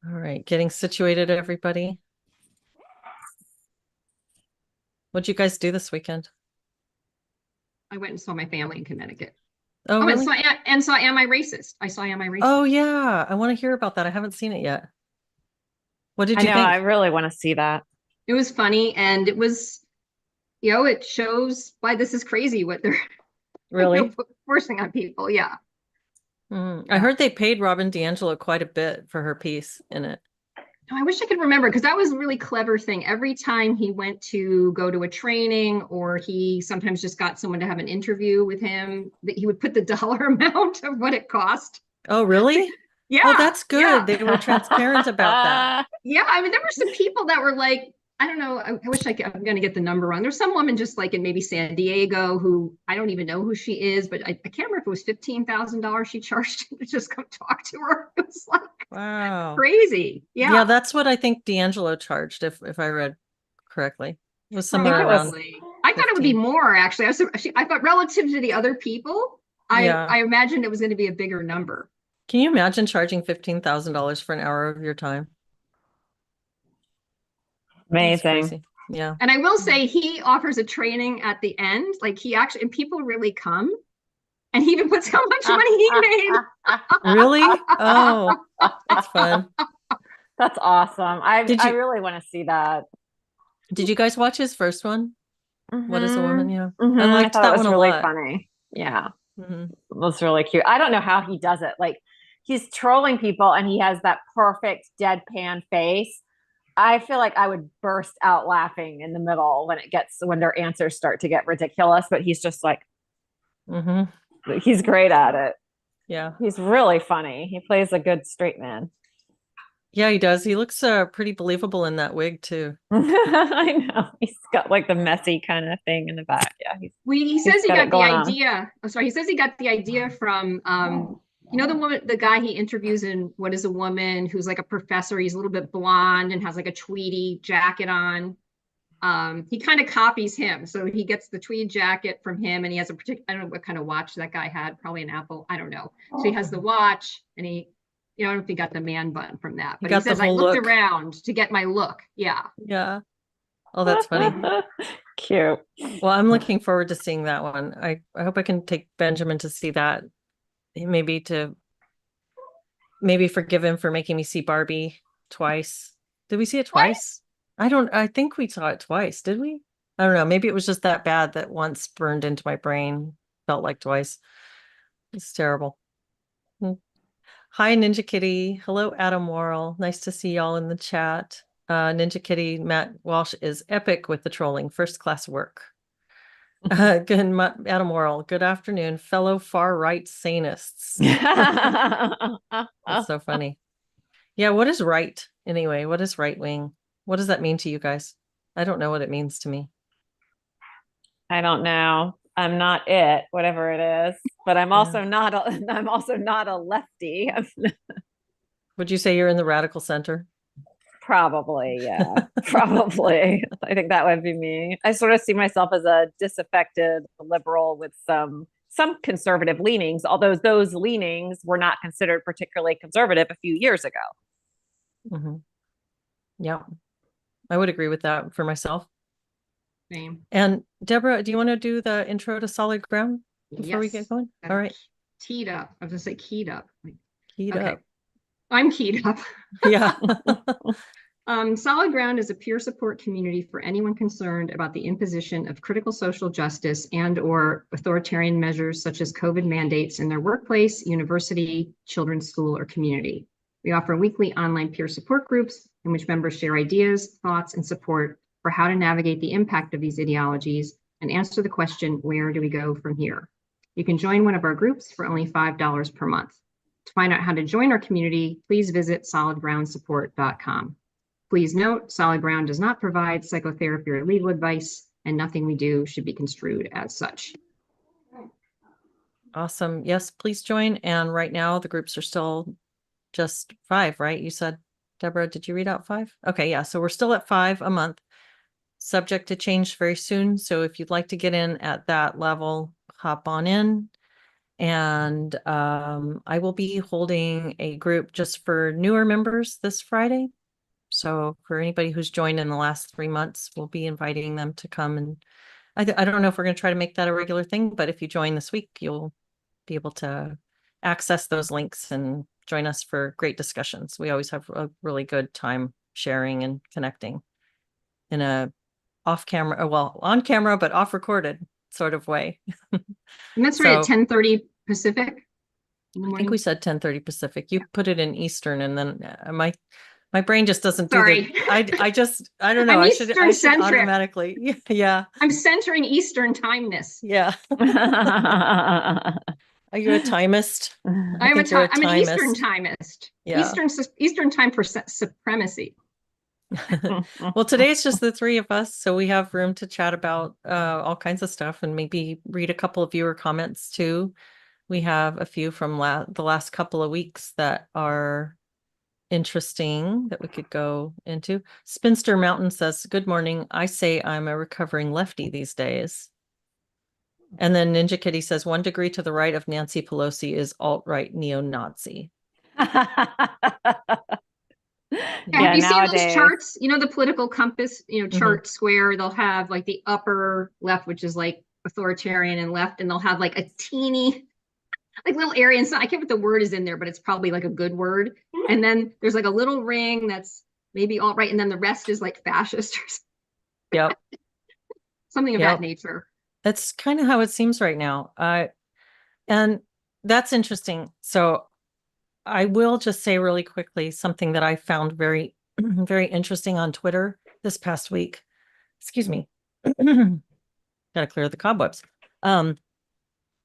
All right, getting situated, everybody. What'd you guys do this weekend? I went and saw my family in Connecticut. Oh, Oh, really? and saw Am I Racist? I saw Am I Racist? Oh, yeah. I want to hear about that. I haven't seen it yet. What did I you know, I think? really want to see that. It was funny, and it was, it shows why this is crazy what they're Really? forcing on people. Yeah. I heard they paid Robin DiAngelo quite a bit for her piece in it. Oh, I wish I could remember because that was a really clever thing. Every time he went to go to a training, or he sometimes just got someone to have an interview with him, that he would put the dollar amount of what it cost. Oh, really? Oh, Yeah, that's yeah. good. They were transparent about that. Yeah, I mean, there were some people that were like, I don't know. I wish I'm going to get the number wrong. There's some woman just like in maybe San Diego who I don't even know who she is, but I can't remember if it was $15,000 she charged to just come talk to her. It was like Wow. crazy. Yeah, Yeah, that's what I think D'Angelo charged, if I read correctly. It was I think somewhere it was, around probably. I thought it would be 15. more actually. I thought relative to the other people, Yeah. I imagined it was going to be a bigger number. Can you imagine charging $15,000 for an hour of your time? That's amazing. crazy. Yeah. And I will say he offers a training at the end. Like he actually, and people really come. And he even puts how much money he made. Really? Oh, that's fun. That's awesome. Did I you really want to see that. did you guys watch his first one? What is a woman? Yeah. I I liked thought it that was one a really lot. funny. Yeah, Hmm. it was really cute. I don't know how he does it. Like he's trolling people and he has that perfect deadpan face. I feel like I would burst out laughing in the middle when their answers start to get ridiculous, but he's just like Hmm. he's great at it. Yeah. He's really funny. He plays a good straight man. Yeah, he does. He looks pretty believable in that wig too. I know. He's got like the messy kind of thing in the back. Yeah, He he's says he got it got the going on. idea. I'm sorry. He says he got the idea from, the guy he interviews in What is a Woman, who's like a professor. He's a little bit blonde and has like a tweedy jacket on. He kind of copies him. So he gets the tweed jacket from him, and he has a particular, I don't know what kind of watch that guy had, probably an Apple. I don't know. So he has the watch, and I don't know if he got the man bun from that, He but he got the says, I whole looked look. around to get my look. Yeah. Yeah. Oh, that's funny. Cute. Well, I'm looking forward to seeing that one. I hope I can take Benjamin to see that. Maybe forgive him for making me see Barbie twice. Did we see it What? twice? I think we saw it twice, did we? I don't know. Maybe it was just that bad that once burned into my brain, felt like twice. It's terrible. Hi, Ninja Kitty. Hello, Adam Worrell. Nice to see y'all in the chat. Ninja Kitty, Matt Walsh is epic with the trolling. First class work. Good, Adam Worrell. Good afternoon, fellow far right sanists. That's so funny. Yeah, what is right anyway? What is right wing? What does that mean to you guys? I don't know what it means to me. I don't know. I'm not it, whatever it is, but I'm also not a lefty. Would you say you're in the radical center? Probably, yeah. Probably. I think that would be me. I sort of see myself as a disaffected liberal with some conservative leanings, although those leanings were not considered particularly conservative a few years ago. Mm-hmm. Yeah, I would agree with that for myself. Same. And Deborah, do you want to do the intro to solid ground before we get going? All right. Keyed up. I was gonna say keyed up. Keyed up. I'm keyed up. Yeah. Solid Ground is a peer support community for anyone concerned about the imposition of critical social justice and/or authoritarian measures such as COVID mandates in their workplace, university, children's school, or community. We offer weekly online peer support groups in which members share ideas, thoughts, and support for how to navigate the impact of these ideologies and answer the question, where do we go from here? You can join one of our groups for only $5 per month. To find out how to join our community, please visit solidgroundsupport.com. Please note, Solid Ground does not provide psychotherapy or legal advice, and nothing we do should be construed as such. Awesome. Yes, please join. And right now the groups are still just 5, right? You said, Deborah, did you read out 5? Okay, yeah. So we're still at 5 a month, subject to change very soon. So if you'd like to get in at that level, hop on in. And I will be holding a group just for newer members this Friday. So for anybody who's joined in the last 3 months, we'll be inviting them to come. And I don't know if we're going to try to make that a regular thing, but if you join this week, you'll be able to access those links and join us for great discussions. We always have a really good time sharing and connecting in a off camera, well, on camera, but off recorded sort of way. And that's right at So 10:30 Pacific in the I think we morning. said 10:30 Pacific. You put it in Eastern, and then my brain just doesn't do Sorry. I don't know. I'm I Eastern should centric. automatically. Yeah. I'm centering Eastern timeness. Yeah. Are you a timist? I I'm think you're a I'm an Eastern timist. timist. Yeah. Eastern time for supremacy. Well, today it's just the three of us, so we have room to chat about all kinds of stuff and maybe read a couple of viewer comments too. We have a few from the last couple of weeks that are interesting that we could go into. Spinster Mountain says, "Good morning. I say I'm a recovering lefty these days." And then Ninja Kitty says, "1 degree to the right of Nancy Pelosi is alt-right neo-Nazi." Have you seen nowadays. those charts? You know, the political compass, Mm-hmm. chart square, they'll have like the upper left, which is like authoritarian and left, and they'll have like a teeny, like little area. And so I can't what the word is in there, but it's probably like a good word. And then there's like a little ring that's maybe alt right, and then the rest is like fascist or Yep. something of that nature. That's kind of how it seems right now. And that's interesting. So I will just say really quickly something that I found very, very interesting on Twitter this past week. Excuse me. Gotta clear the cobwebs.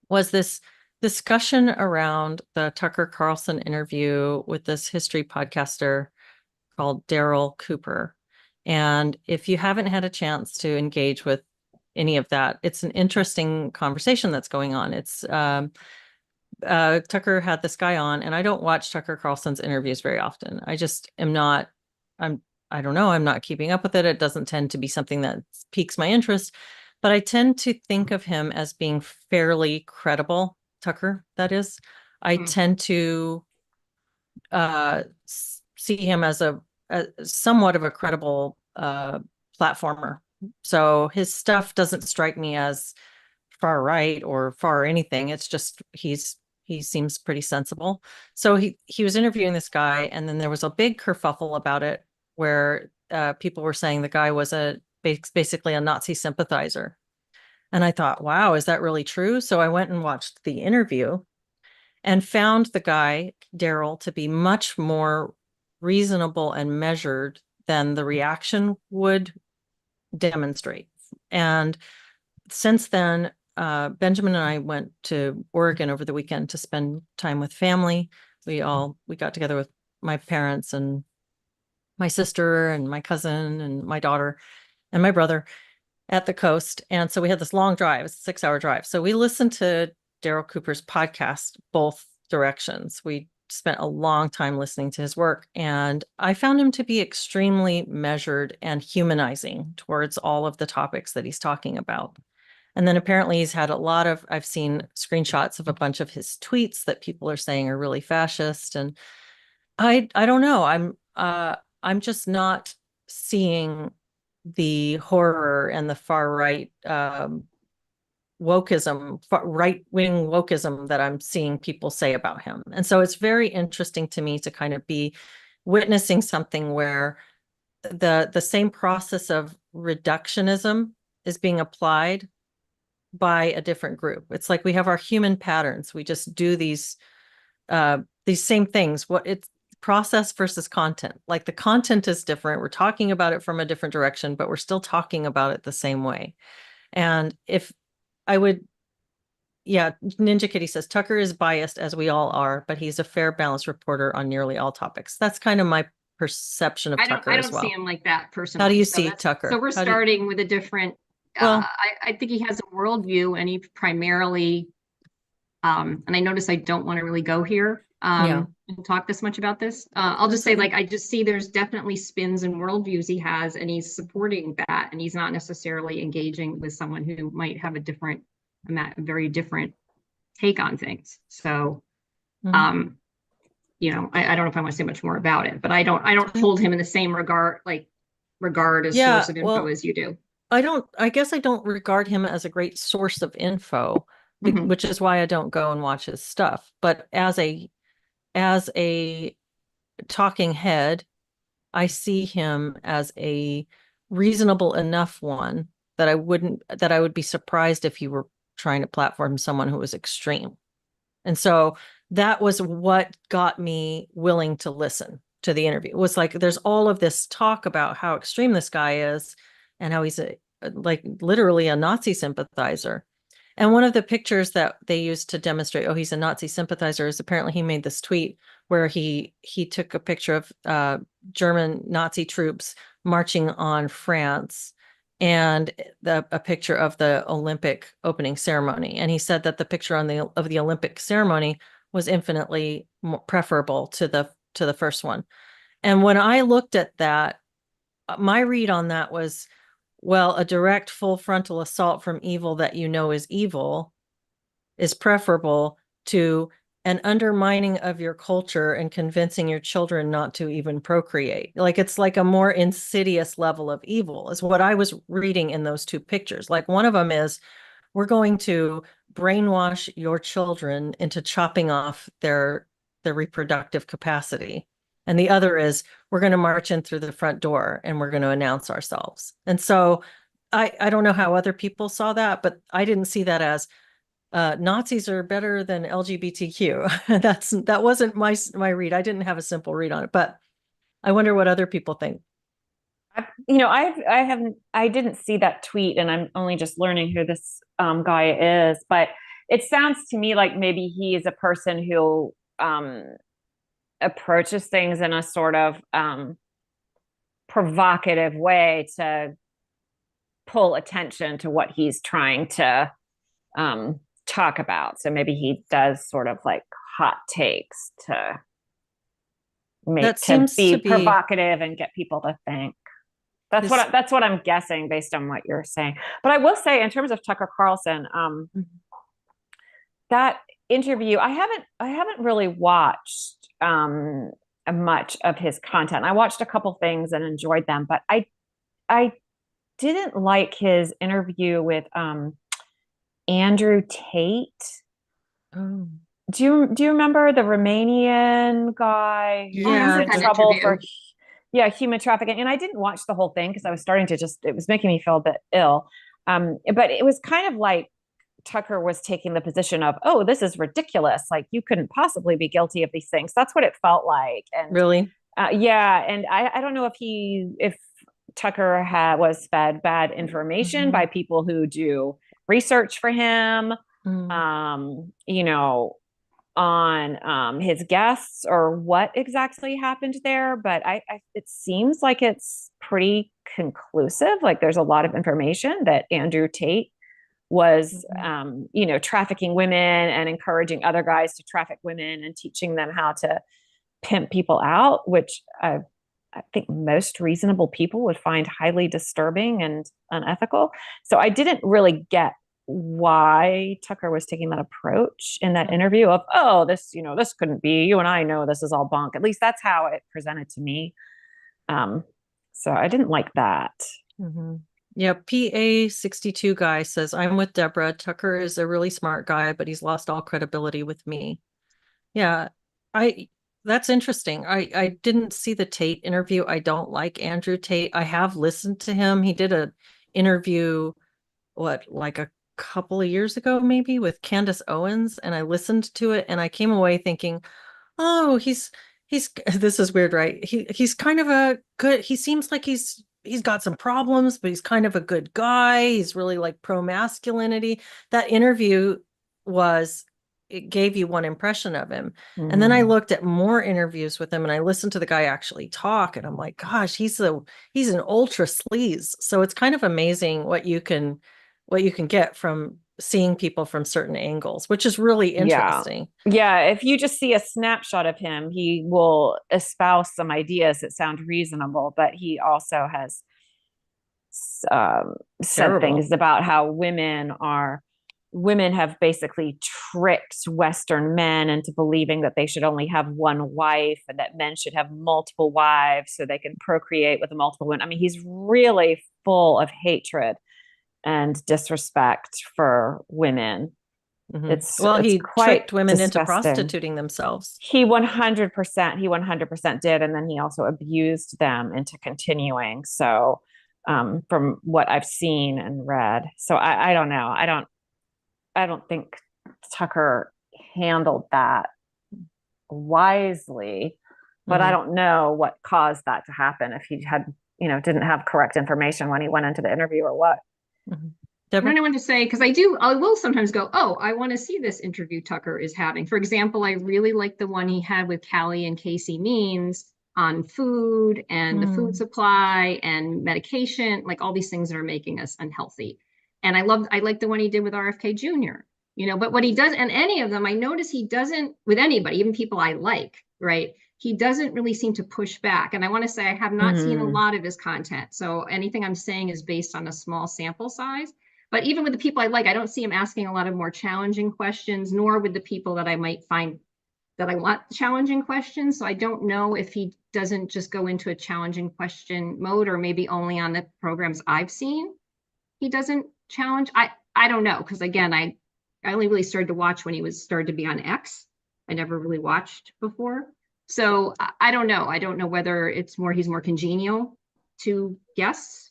Was this discussion around the Tucker Carlson interview with this history podcaster called Daryl Cooper. And if you haven't had a chance to engage with any of that, it's an interesting conversation that's going on. It's Tucker had this guy on, and I don't watch Tucker Carlson's interviews very often. I just am not, I don't know, I'm not keeping up with it. It doesn't tend to be something that piques my interest, but I tend to think of him as being fairly credible. Tucker, that is. I tend to see him as a somewhat of a credible platformer. So his stuff doesn't strike me as far right or far anything. It's just he seems pretty sensible. So he was interviewing this guy, and then there was a big kerfuffle about it, where people were saying the guy was basically a Nazi sympathizer. And I thought, wow, is that really true? So I went and watched the interview and found the guy, Daryl, to be much more reasonable and measured than the reaction would demonstrate. And since then, Benjamin and I went to Oregon over the weekend to spend time with family. We got together with my parents and my sister and my cousin and my daughter and my brother at the coast. And so we had this long drive, it's a 6-hour drive. So we listened to Daryl Cooper's podcast, both directions. We spent a long time listening to his work, and I found him to be extremely measured and humanizing towards all of the topics that he's talking about. And then apparently he's had I've seen screenshots of a bunch of his tweets that people are saying are really fascist. And I don't know. I'm just not seeing the horror and the far right wokeism, right-wing wokeism that I'm seeing people say about him. And so it's very interesting to me to kind of be witnessing something where the same process of reductionism is being applied by a different group. It's like we have our human patterns. We just do these same things. It's process versus content. Like the content is different. We're talking about it from a different direction, but we're still talking about it the same way. And if I would, yeah, Ninja Kitty says Tucker is biased, as we all are, but he's a fair, balanced reporter on nearly all topics. That's kind of my perception of Tucker as well. I don't see him like that personally. How do you see Tucker? So we're starting with a different. Well, I think he has a worldview, and he primarily. And I notice I don't want to really go here and talk this much about this. I'll just say, like, I just see there's definitely spins and worldviews he has, and he's supporting that, and he's not necessarily engaging with someone who might have a very different take on things. So, Mhm. you know, I don't know if I want to say much more about it, but I don't hold him in the same regard as source Yeah, of info well, as you do. I guess I don't regard him as a great source of info, Mhm. which is why I don't go and watch his stuff. But as a talking head, I see him as a reasonable enough one that I would be surprised if he were trying to platform someone who was extreme. And so that was what got me willing to listen to the interview. It was like there's all of this talk about how extreme this guy is and how he's like literally a Nazi sympathizer. And one of the pictures that they used to demonstrate, oh, he's a Nazi sympathizer, is apparently he made this tweet where he took a picture of German Nazi troops marching on France and a picture of the Olympic opening ceremony. And he said that the picture of the Olympic ceremony was infinitely more preferable to the first one. And when I looked at that, my read on that was, well, a direct full frontal assault from evil that you know is evil is preferable to an undermining of your culture and convincing your children not to even procreate. Like it's like a more insidious level of evil, is what I was reading in those two pictures. Like one of them is, we're going to brainwash your children into chopping off their reproductive capacity. And the other is, we're going to march in through the front door and we're going to announce ourselves. And so I don't know how other people saw that, but I didn't see that as Nazis are better than LGBTQ. That wasn't my read. I didn't have a simple read on it, but I wonder what other people think. I didn't see that tweet, and I'm only just learning who this guy is. But it sounds to me like maybe he is a person who approaches things in a sort of provocative way to pull attention to what he's trying to talk about. So maybe he does sort of like hot takes to That make to seems be to be provocative and get people to think. his. That's what I'm guessing based on what you're saying. But I will say, in terms of Tucker Carlson, that interview, I haven't really watched much of his content. I watched a couple things and enjoyed them, but I didn't like his interview with Andrew Tate. Oh. Do you remember the Romanian guy who I was Yeah, remember in that trouble interview. for human trafficking? And I didn't watch the whole thing because I was starting to it was making me feel a bit ill. But it was kind of like Tucker was taking the position of, oh, this is ridiculous. Like you couldn't possibly be guilty of these things. That's what it felt like. And really? yeah, and I don't know if Tucker was fed bad information by people who do research for him, Mm. you know, on his guests or what exactly happened there. But it seems like it's pretty conclusive. Like there's a lot of information that Andrew Tate was, trafficking women and encouraging other guys to traffic women and teaching them how to pimp people out, which I think most reasonable people would find highly disturbing and unethical. So I didn't really get why Tucker was taking that approach in that interview of, oh, this couldn't be, you and I know this is all bunk. At least that's how it presented to me. So I didn't like that. Mm-hmm. Yeah, PA62 guy says, I'm with Deborah. Tucker is a really smart guy, but he's lost all credibility with me. Yeah, I that's interesting. I didn't see the Tate interview. I don't like Andrew Tate. I have listened to him. He did a interview, like a couple of years ago, maybe with Candace Owens, and I listened to it and I came away thinking, oh, he's this is weird, right? He's kind of a good, he seems like he's got some problems, but he's kind of a good guy. He's really like pro masculinity. That interview was, it gave you one impression of him. And then I looked at more interviews with him and I listened to the guy actually talk and I'm like, gosh, he's an ultra sleaze. So it's kind of amazing what you can get from seeing people from certain angles, which is really Yeah. interesting. Yeah. If you just see a snapshot of him, he will espouse some ideas that sound reasonable, but he also has said Terrible. things about how women are women have basically tricked Western men into believing that they should only have one wife and that men should have multiple wives so they can procreate with multiple women. I mean, he's really full of hatred and disrespect for women. Well, he quite tricked women into disgusting. prostituting themselves. He 100% did, and then he also abused them into continuing. So, from what I've seen and read, so I don't know. I don't think Tucker handled that wisely, but I don't know what caused that to happen. If he had, didn't have correct information when he went into the interview or what. I don't know what to say, because I will sometimes go, oh, I want to see this interview Tucker is having. For example, I really like the one he had with Callie and Casey Means on food and the food supply and medication, like all these things that are making us unhealthy. And I like the one he did with RFK Jr., but what he does, and any of them, I notice he doesn't, with anybody, even people I like, right? He doesn't really seem to push back. And I want to say I have not seen a lot of his content. So anything I'm saying is based on a small sample size. But even with the people I like, I don't see him asking a lot of more challenging questions, nor with the people that I might find that I want challenging questions. So I don't know if he doesn't just go into a challenging question mode, or maybe only on the programs I've seen he doesn't challenge. I don't know, because again, I only really started to watch when he started to be on X. I never really watched before. So I don't know. I don't know whether he's more congenial to guests,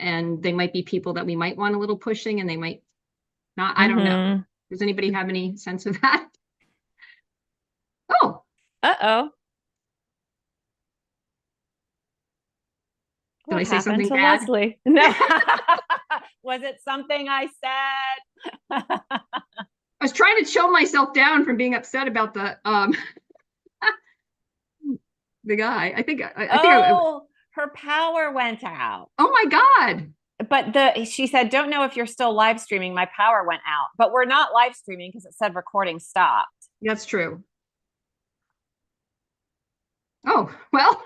and they might be people that we might want a little pushing and they might not. I don't know. Does anybody have any sense of that? Oh. Uh-oh. Did I say something bad? Leslie? No. Was it something I said? I was trying to chill myself down from being upset about the the guy. I think her power went out. Oh my God. But she said, don't know if you're still live streaming. My power went out, but we're not live streaming because it said recording stopped. That's true. Oh, well,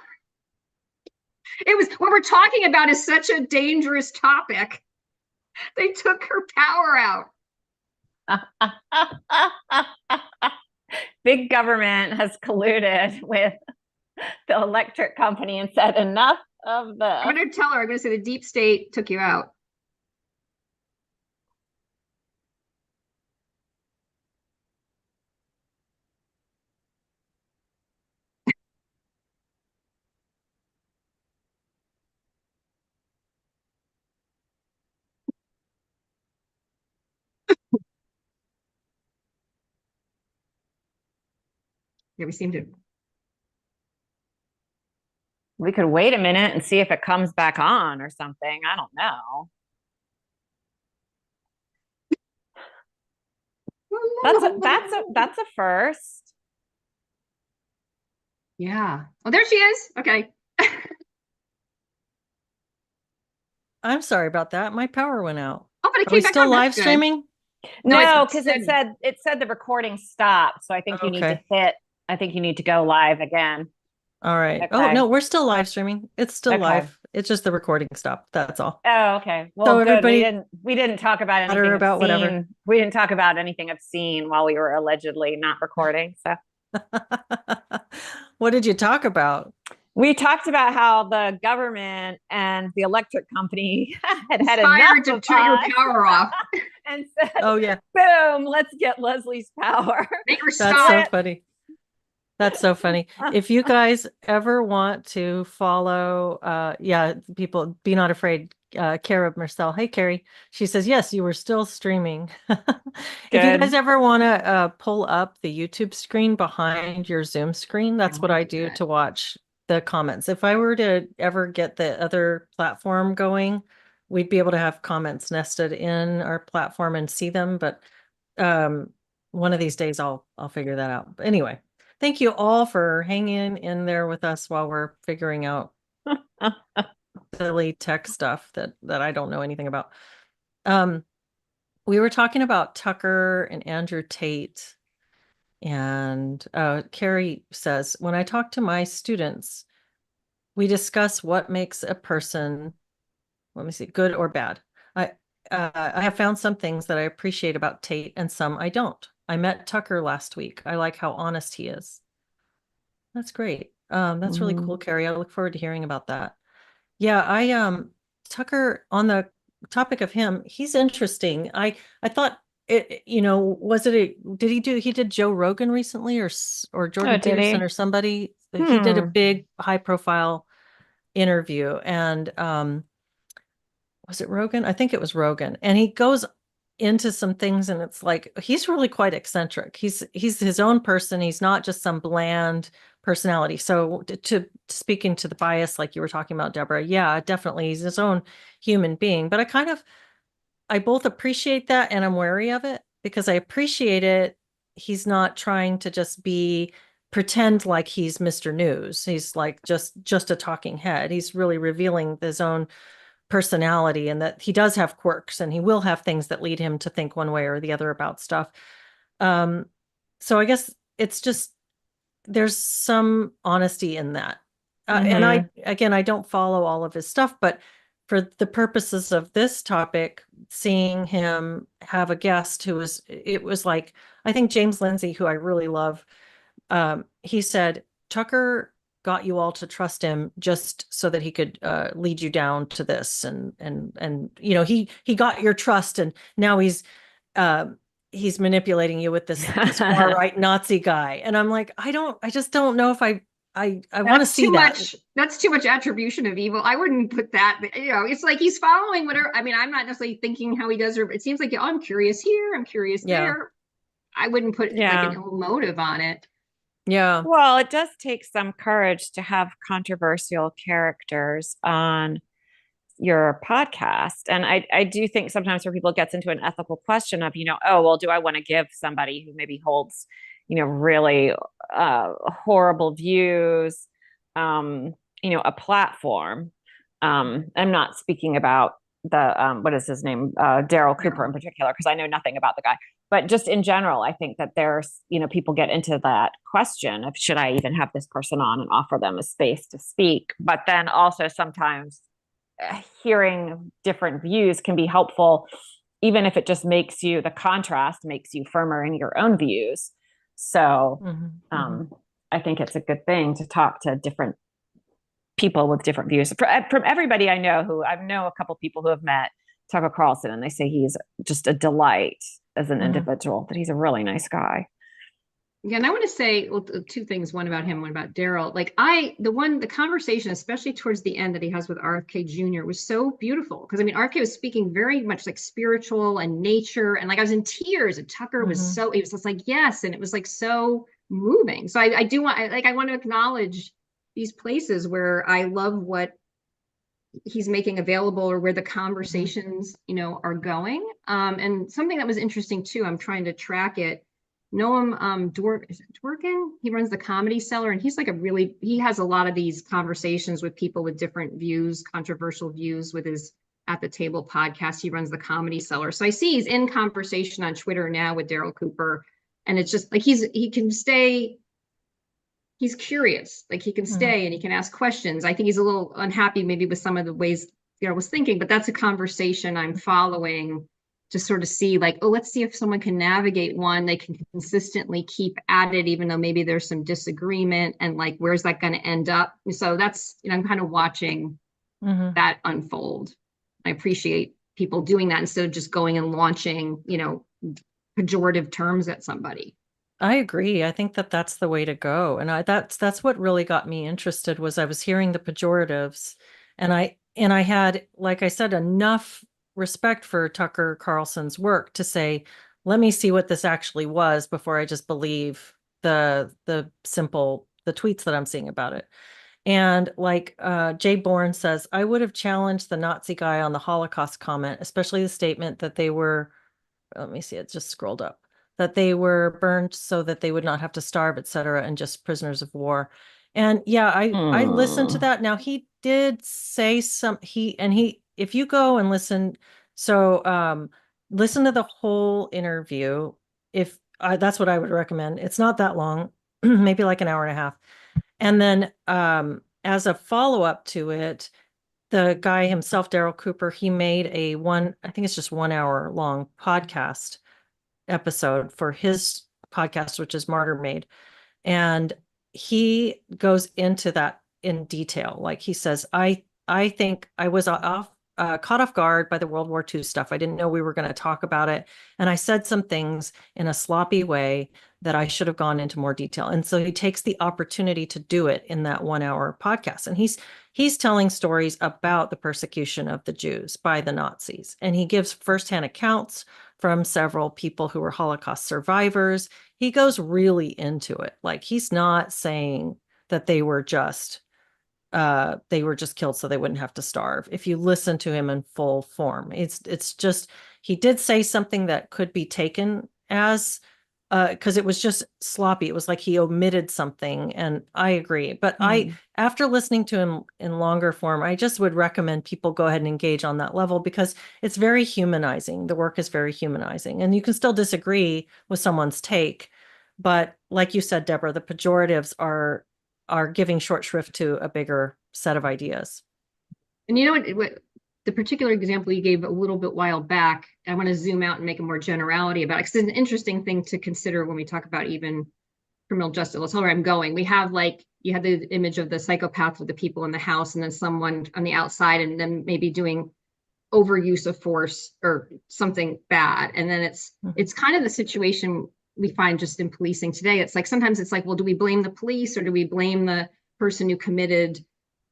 it was what we're talking about is such a dangerous topic. They took her power out. Big government has colluded with the electric company and said enough of this. I'm going to tell her, I'm going to say the deep state took you out. Yeah, we seem to. We could wait a minute and see if it comes back on or something. I don't know. That's a first. Yeah. Oh, there she is. Okay. I'm sorry about that. My power went out. Oh, but it Are we came back still on. live streaming? No, because it said the recording stopped. So I think you need to hit. I think you need to go live again. All right. Okay. Oh no, we're still live streaming. It's still live. It's just the recording stopped. That's all. Oh, okay. Well, so good. We didn't talk about anything about whatever. We didn't talk about anything obscene while we were allegedly not recording. So what did you talk about? We talked about how the government and the electric company had enough to turn your power off and said, "Oh yeah, boom, let's get Leslie's power." Make her stop. That's so funny. That's so funny. If you guys ever want to follow, people, be not afraid. Kara Marcel. Hey, Carrie. She says, yes, you were still streaming. If you guys ever want to pull up the YouTube screen behind your Zoom screen, that's what I do to watch the comments. If I were to ever get the other platform going, we'd be able to have comments nested in our platform and see them. But one of these days I'll figure that out. But anyway. Thank you all for hanging in there with us while we're figuring out silly tech stuff that I don't know anything about. We were talking about Tucker and Andrew Tate, and Carrie says, when I talk to my students, we discuss what makes a person, let me see, good or bad. I have found some things that I appreciate about Tate and some I don't. I met Tucker last week. I like how honest he is. That's great. That's really cool, Mhm. Carrie. I look forward to hearing about that. Yeah, Tucker, on the topic of him, he's interesting. I thought was it he did Joe Rogan recently, or Oh, Jordan did Peterson he? or somebody. He did a Hmm. big high profile interview, and was it Rogan? I think it was Rogan. And he goes into some things, and it's like he's really quite eccentric. He's his own person. He's not just some bland personality. So to speaking to the bias like you were talking about, Deborah, yeah, definitely he's his own human being. But I both appreciate that and I'm wary of it because I appreciate it. He's not trying to just be pretend like he's Mr. News. He's like just a talking head. He's really revealing his own personality and that he does have quirks and he will have things that lead him to think one way or the other about stuff. Um, so I guess it's just there's some honesty in that. And Hmm. I don't follow all of his stuff, but for the purposes of this topic, seeing him have a guest it was like, I think James Lindsay, who I really love, he said, Tucker got you all to trust him just so that he could lead you down to this and he got your trust and now uh, he's manipulating you with this far right Nazi guy and I'm like I just don't know if I want to That's see too that. much. That's too much attribution of evil. I wouldn't put that, it's like he's following whatever. I mean, I'm not necessarily thinking how he does it. It seems like, oh, I'm curious here, I'm curious Yeah, there. I wouldn't put like an Yeah. ill motive on it. yeah. Well, it does take some courage to have controversial characters on your podcast. And I do think sometimes where people gets into an ethical question of, oh, well, do I want to give somebody who maybe holds, really horrible views, a platform? I'm not speaking about what is his name, Daryl Cooper in particular, because I know nothing about the guy. But just in general, I think that there's, people get into that question of should I even have this person on and offer them a space to speak? But then also sometimes hearing different views can be helpful, even if it just makes you, the contrast makes you firmer in your own views. So Mhm, mhm. um, I think it's a good thing to talk to different people with different views. From everybody I know a couple people who have met Tucker Carlson, and they say he's just a delight as an Mhm. individual, that he's a really nice guy. Yeah, and I want to say, well, two things, one about him, one about Daryl. Like the conversation, especially towards the end that he has with RFK Jr. was so beautiful. Because I mean, RFK was speaking very much like spiritual and nature. And like I was in tears and Tucker Mhm. it was just like, yes. And it was like so moving. So I do want, I want to acknowledge these places where I love what he's making available or where the Mhm. conversations, are going. And something that was interesting too, I'm trying to track it. Noam is it Dworkin? He runs the Comedy Cellar, and he's like he has a lot of these conversations with people with different views, controversial views with his At the Table podcast. He runs the Comedy Cellar. So I see he's in conversation on Twitter now with Daryl Cooper. And it's just like he can stay he's curious. Like he can Mhm. stay and he can ask questions. I think he's a little unhappy maybe with some of the ways was thinking, but that's a conversation I'm following to sort of see like, oh, let's see if someone can navigate one they can consistently keep at it, even though maybe there's some disagreement and like where's that going to end up. So that's, I'm kind of watching Mhm. that unfold. I appreciate people doing that instead of just going and launching, pejorative terms at somebody. I agree. I think that that's the way to go. And that's what really got me interested was I was hearing the pejoratives and I had, like I said, enough respect for Tucker Carlson's work to say, let me see what this actually was before I just believe the tweets that I'm seeing about it. And like Jay Bourne says, I would have challenged the Nazi guy on the Holocaust comment, especially the statement that they were let me see, it just scrolled up, that they were burned so that they would not have to starve, etc., and just prisoners of war. And yeah, I listened to Hmm. that. Now he did say he if you go and listen, so listen to the whole interview. If that's what I would recommend. It's not that long, maybe like an hour and a half. And then as a follow-up to it, the guy himself, Daryl Cooper, he made I think it's just 1 hour long podcast episode for his podcast, which is Martyr Made. And he goes into that in detail. Like he says, I think I was caught off guard by the World War II stuff. I didn't know we were going to talk about it. And I said some things in a sloppy way that I should have gone into more detail. And so he takes the opportunity to do it in that 1 hour podcast. And he's telling stories about the persecution of the Jews by the Nazis. And he gives firsthand accounts from several people who were Holocaust survivors. He goes really into it. Like he's not saying that they were just killed so they wouldn't have to starve. If you listen to him in full form, it's just he did say something that could be taken as because it was just sloppy. It was like he omitted something, and I agree. But after listening to him in longer form, I just would recommend people go ahead and engage on that level because it's very humanizing. The work is very humanizing, and you can still disagree with someone's take, but like you said, Deborah, the pejoratives are giving short shrift to a bigger set of ideas. And you know what the particular example you gave a little bit while back, I want to zoom out and make a more generality about it, because it's an interesting thing to consider when we talk about even criminal justice. That's where I'm going. We have you had the image of the psychopath with the people in the house and then someone on the outside and then maybe doing overuse of force or something bad. And then it's kind of the situation we find just in policing today. It's like, sometimes it's like, well, do we blame the police or do we blame the person who committed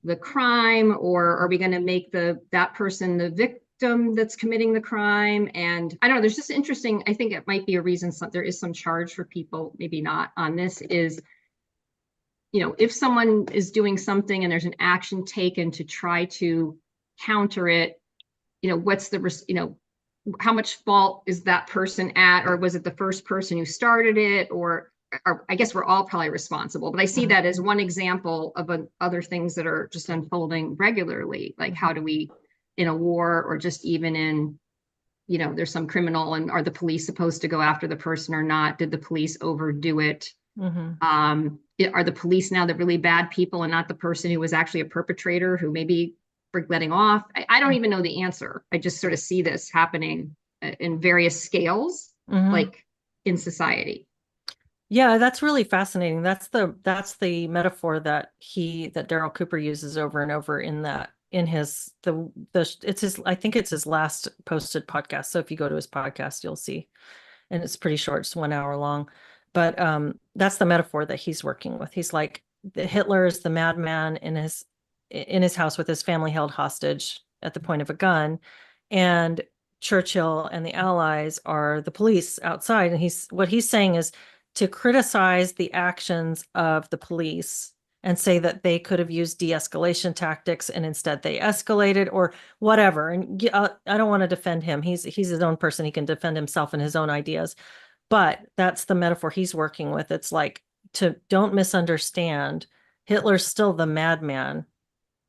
the crime, or are we going to make that person the victim that's committing the crime? And I don't know, there's just interesting, I think it might be a reason there is some charge for people, maybe not on this, is, if someone is doing something and there's an action taken to try to counter it, what's how much fault is that person at, or was it the first person who started it, or I guess we're all probably responsible, but I see that as one example of other things that are just unfolding regularly. Like, how do we, in a war, or just even in, there's some criminal, and are the police supposed to go after the person or not? Did the police overdo it? Are the police now the really bad people and not the person who was actually a perpetrator who maybe for letting off? I don't even know the answer. I just sort of see this happening in various scales, like in society. Yeah, that's really fascinating. That's the metaphor that Daryl Cooper uses over and over in his I think it's his last posted podcast. So if you go to his podcast, you'll see, and it's pretty short, it's 1 hour long. But that's the metaphor that he's working with. He's like, Hitler is the madman in his house with his family held hostage at the point of a gun, and Churchill and the Allies are the police outside. And what he's saying is to criticize the actions of the police and say that they could have used de-escalation tactics and instead they escalated or whatever. And I don't want to defend him. He's his own person. He can defend himself and his own ideas. But that's the metaphor he's working with. It's like, don't misunderstand. Hitler's still the madman.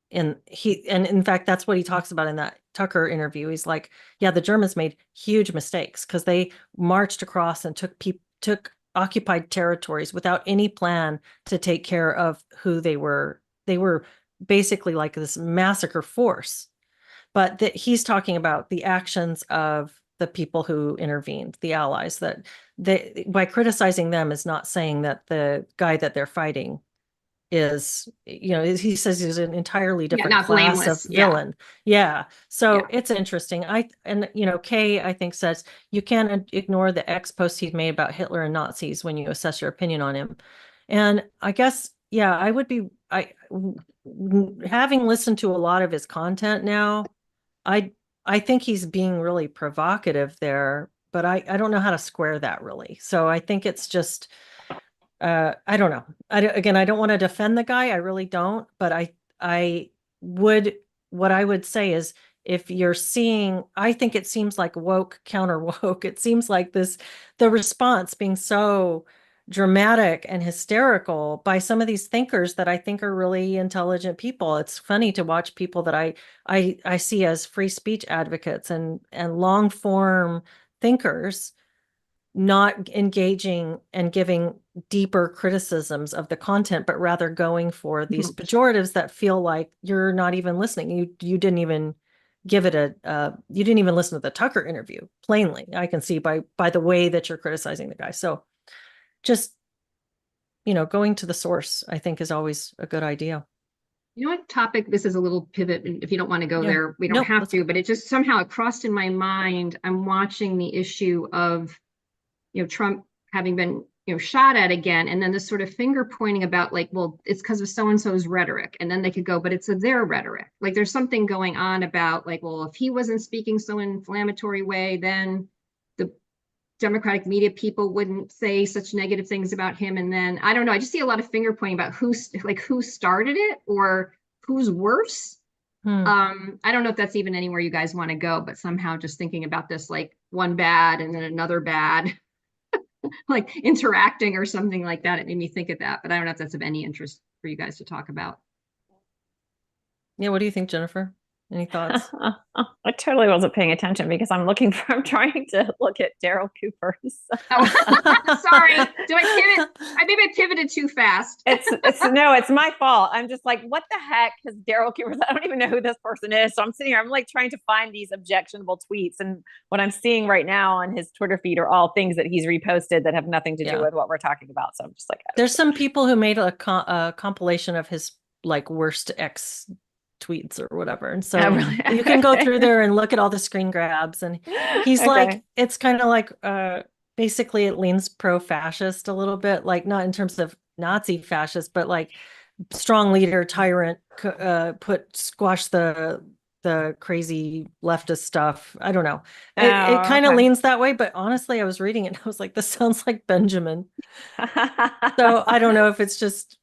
And in fact, that's what he talks about in that Tucker interview. He's like, yeah, the Germans made huge mistakes because they marched across and took occupied territories without any plan to take care of who they were. They were basically like this massacre force. But he's talking about the actions of the people who intervened, the Allies, that by criticizing them is not saying that the guy that they're fighting is, he says he's an entirely different class blameless. Of villain. Yeah. So it's interesting. Kay, I think, says you can't ignore the ex posts he's made about Hitler and Nazis when you assess your opinion on him. And I guess, I would be, having listened to a lot of his content now, I think he's being really provocative there, but I don't know how to square that really. So I think it's just, I don't know. I don't want to defend the guy. I really don't. But what I would say is, if you're seeing, I think it seems like woke counter woke. It seems like the response being so dramatic and hysterical by some of these thinkers that I think are really intelligent people. It's funny to watch people that I see as free speech advocates and long form thinkers not engaging and giving deeper criticisms of the content, but rather going for these pejoratives that feel like you're not even listening. You didn't even give it you didn't even listen to the Tucker interview. Plainly, I can see by the way that you're criticizing the guy. So just, going to the source, I think, is always a good idea. You know what topic, this is a little pivot, and if you don't want to go there, we don't have to, but it just somehow it crossed in my mind. I'm watching the issue of, Trump having been, shot at again, and then this sort of finger pointing about like, well, it's because of so-and-so's rhetoric. And then they could go, but it's their rhetoric. Like there's something going on about like, well, if he wasn't speaking so inflammatory way, then the Democratic media people wouldn't say such negative things about him. And then I don't know, I just see a lot of finger pointing about who started it or who's worse. I don't know if that's even anywhere you guys want to go, but somehow just thinking about this, like one bad and then another bad, like interacting or something like that. It made me think of that, but I don't know if that's of any interest for you guys to talk about. Yeah. What do you think, Jennifer? Any thoughts? I totally wasn't paying attention because I'm trying to look at Daryl Cooper's. Oh, sorry. Maybe I pivoted too fast. It's my fault. I'm just like, what the heck? Because Daryl Cooper's, I don't even know who this person is. So I'm sitting here, I'm like trying to find these objectionable tweets. And what I'm seeing right now on his Twitter feed are all things that he's reposted that have nothing to do with what we're talking about. So I'm just like, there's some people who made a compilation of his like worst ex tweets or whatever, and so you can go through there and look at all the screen grabs, and he's like, it's kind of like basically it leans pro-fascist a little bit, like not in terms of Nazi fascist, but like strong leader, tyrant, squash the crazy leftist stuff. I don't know, it kind of leans that way, but honestly I was reading it and I was like, this sounds like Benjamin. So I don't know if it's just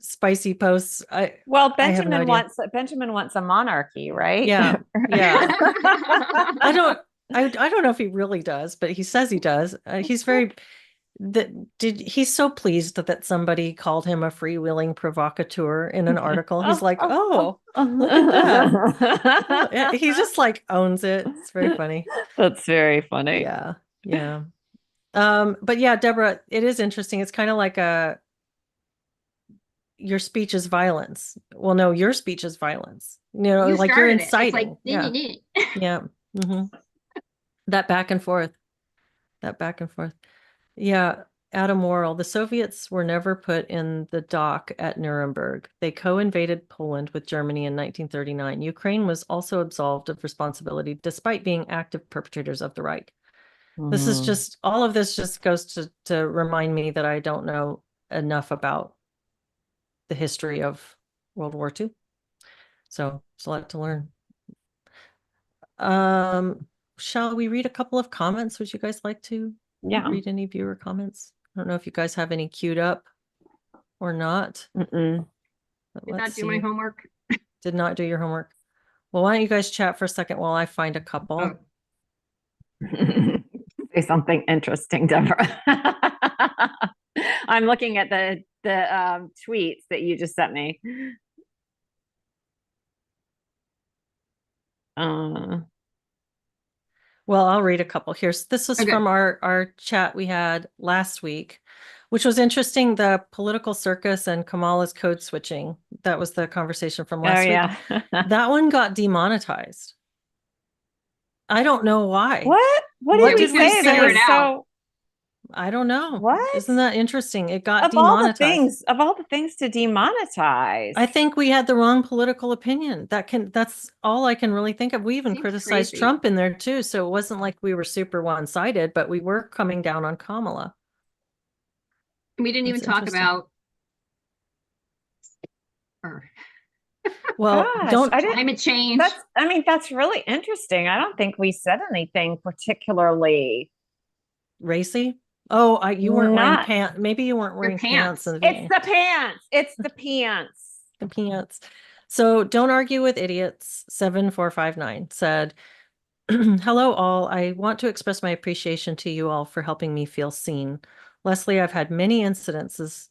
spicy posts. Benjamin wants a monarchy, right? Yeah. I don't know if he really does, but he says he does. He's very he's so pleased that somebody called him a freewheeling provocateur in an article. He's like, oh, look at that. He just like owns it. It's very funny. That's very funny. Yeah. But yeah, Deborah, it is interesting. It's kind of like your speech is violence. Well, no, your speech is violence. Like you're inciting. Yeah. Mm-hmm. That back and forth. Yeah. Adam Worrell, the Soviets were never put in the dock at Nuremberg. They co-invaded Poland with Germany in 1939. Ukraine was also absolved of responsibility despite being active perpetrators of the Reich. This is just, all of this just goes to remind me that I don't know enough about the history of World War II. So it's a lot to learn. Shall we read a couple of comments? Would you guys like to read any viewer comments? I don't know if you guys have any queued up or not. Did not do my homework. Did not do your homework. Well, why don't you guys chat for a second while I find a couple. Say something interesting, Deborah. I'm looking at the tweets that you just sent me. Well, I'll read a couple here. This was from our chat we had last week, which was interesting. The political circus and Kamala's code switching. That was the conversation from last week. That one got demonetized. I don't know why. What did we say? That was so... I don't know. What? Isn't that interesting? It got demonetized. Of all the things to demonetize. I think we had the wrong political opinion. That's all I can really think of. We even criticized Trump in there too. So it wasn't like we were super one-sided, but we were coming down on Kamala. We didn't even talk about her. Well, climate change. That's really interesting. I don't think we said anything particularly racy. Oh, you weren't wearing pants. Maybe you weren't wearing pants. It's the pants. It's the pants. The pants. So don't argue with idiots. 7459 said, hello all. I want to express my appreciation to you all for helping me feel seen. Leslie, I've had many incidents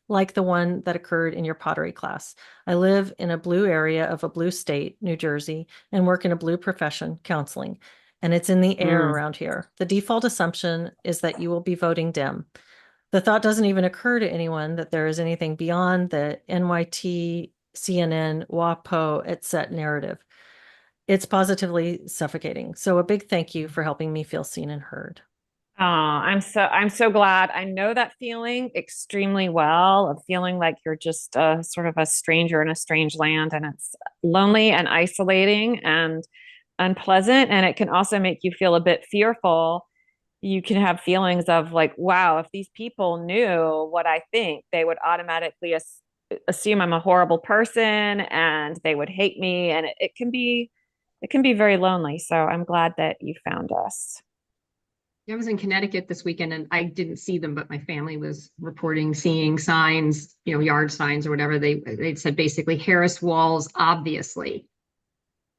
like the one that occurred in your pottery class. I live in a blue area of a blue state, New Jersey, and work in a blue profession, counseling. and it's in the air around here. The default assumption is that you will be voting Dem. The thought doesn't even occur to anyone that there is anything beyond the NYT, CNN, WAPO, etc. narrative. It's positively suffocating. So a big thank you for helping me feel seen and heard. Oh, I'm so glad. I know that feeling extremely well, of feeling like you're just sort of a stranger in a strange land, and it's lonely and isolating and unpleasant, and it can also make you feel a bit fearful. You can have feelings of like, wow, if these people knew what I think, they would automatically assume I'm a horrible person and they would hate me, and it can be very lonely. So I'm glad that you found us. I was in Connecticut this weekend and I didn't see them, but my family was reporting seeing signs, yard signs or whatever. They'd said basically Harris Walls, obviously.